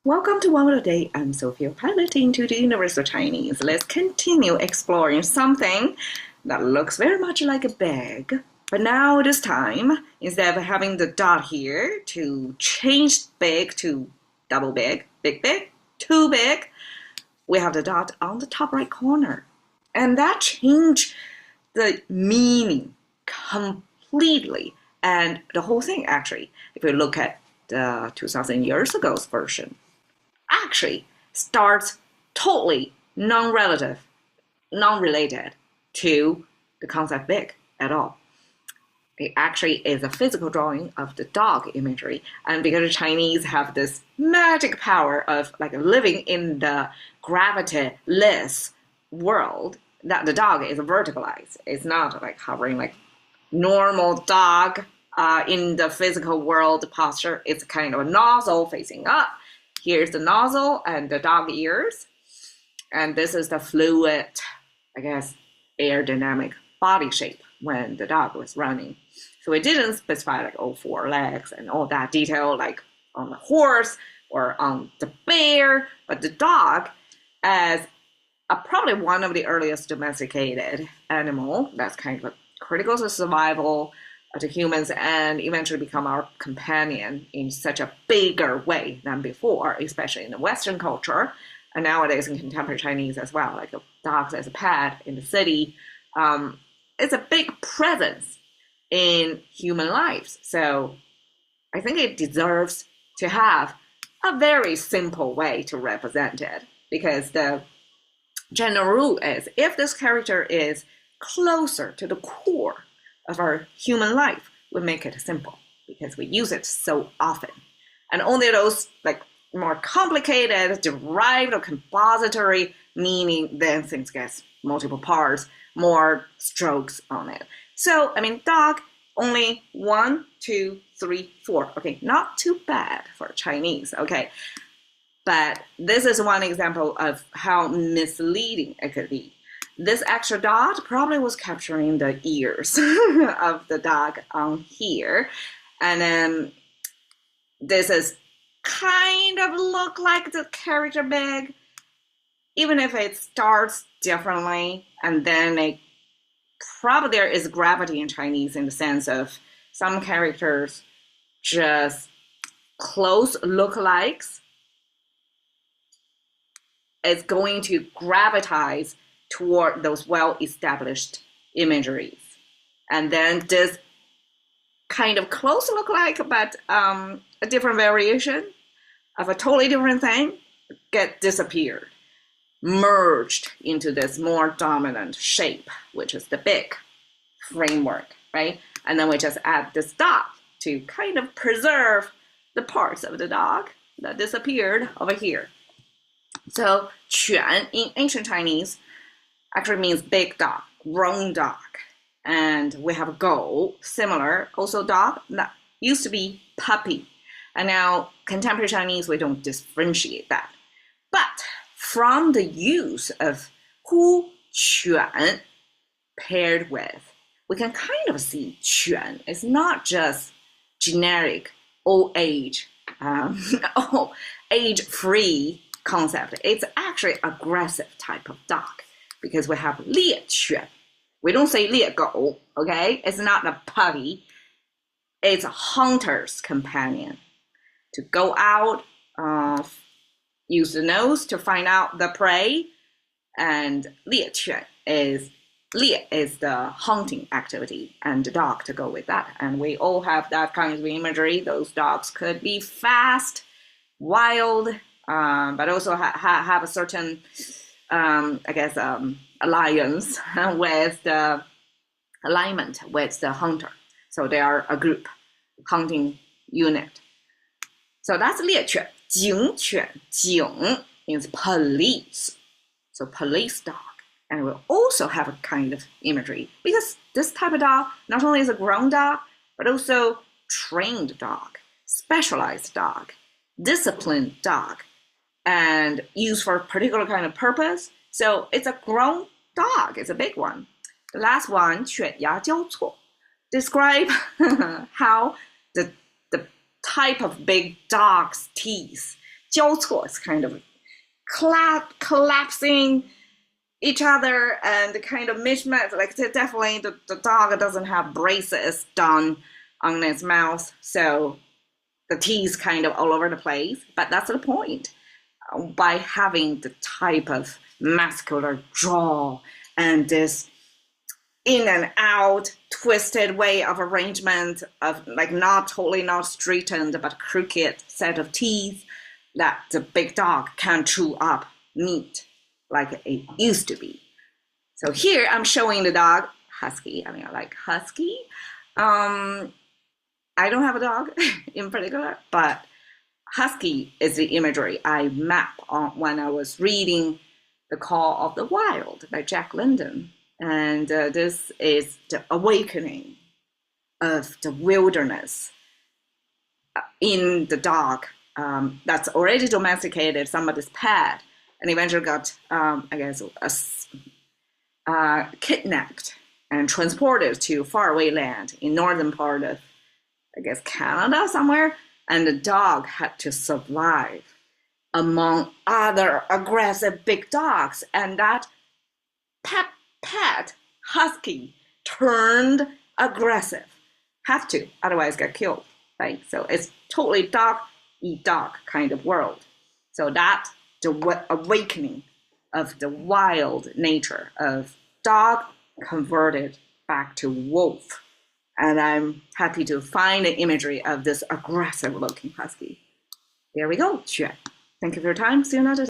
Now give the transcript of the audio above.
Welcome to One Word a Day. I'm Sophie, piloting to the Universe of Chinese. Let's continue exploring something that looks very much like a bag. But now this time, instead of having the dot here to change big to double big, big, too big, we have the dot on the top right corner. And that changed the meaning completely. And the whole thing, actually, if you look at the 2,000 years ago's version, actually starts totally non-related to the concept big at all. It actually is a physical drawing of the dog imagery. And because the Chinese have this magic power of like living in the gravity-less world, that the dog is verticalized. It's not like hovering like normal dog in the physical world posture. It's kind of a nozzle facing up. Here's the nozzle and the dog ears. And this is the fluid, I guess, aerodynamic body shape when the dog was running. So it didn't specify like, oh, 4 legs and all that detail like on the horse or on the bear, but the dog as probably one of the earliest domesticated animal that's kind of critical to survival to humans and eventually become our companion in such a bigger way than before, especially in the Western culture, and nowadays in contemporary Chinese as well, like dogs as a pet in the city. It's a big presence in human lives. So I think it deserves to have a very simple way to represent it, because the general rule is if this character is closer to the core of our human life, we make it simple because we use it so often. And only those like more complicated, derived or compository meaning, then things get multiple parts, more strokes on it. So, I mean, dog, only 1, 2, 3, 4. Okay, not too bad for Chinese, okay? But this is one example of how misleading it could be. This extra dot probably was capturing the ears of the dog on here. And then this is kind of look like the character big, even if it starts differently. And then it probably there is gravity in Chinese in the sense of some characters just close lookalikes. It's going to gravitize toward those well-established imageries. And then this kind of close look-like, but a different variation of a totally different thing get disappeared, merged into this more dominant shape, which is the big framework, right? And then we just add this dot to kind of preserve the parts of the dog that disappeared over here. So, quǎn in ancient Chinese actually means big dog, grown dog. And we have gou, similar, also dog, that used to be puppy. And now contemporary Chinese, we don't differentiate that. But from the use of hu, quǎn paired with, we can kind of see quǎn is not just generic old age, age-free concept. It's actually aggressive type of dog. Because we have 猎犬. We don't say 猎狗, okay? It's not a puppy. It's a hunter's companion. To go out, use the nose to find out the prey. And 猎犬 is 猎 is the hunting activity, and the dog to go with that. And we all have that kind of imagery. Those dogs could be fast, wild, but also have a certain alliance with the alignment with the hunter. So they are a group, hunting unit. So that's 猎犬. 警犬, 警 means police. So police dog. And we'll also have a kind of imagery because this type of dog not only is a grown dog, but also trained dog, specialized dog, disciplined dog, and used for a particular kind of purpose. So it's a grown dog. It's a big one. The last one, 犬牙交错, describe how the type of big dog's teeth 交错, it's kind of collapsing each other and kind of mismatch. Like definitely the dog doesn't have braces done on its mouth, so the teeth kind of all over the place. But that's the point. By having the type of muscular jaw and this in and out twisted way of arrangement of like not straightened but crooked set of teeth, that the big dog can chew up meat like it used to be. So here I'm showing the dog husky. I mean, I like husky. I don't have a dog in particular, but husky is the imagery I map on when I was reading The Call of the Wild by Jack London. And this is the awakening of the wilderness in the dog that's already domesticated, somebody's pet, and eventually got, kidnapped and transported to faraway land in northern part of, Canada somewhere. And the dog had to survive among other aggressive big dogs. And that pet husky turned aggressive. Have to, otherwise get killed, right? So it's totally dog eat dog kind of world. So that's the awakening of the wild nature of dog converted back to wolf. And I'm happy to find the imagery of this aggressive looking husky. There we go, Xue. Thank you for your time. See you another time.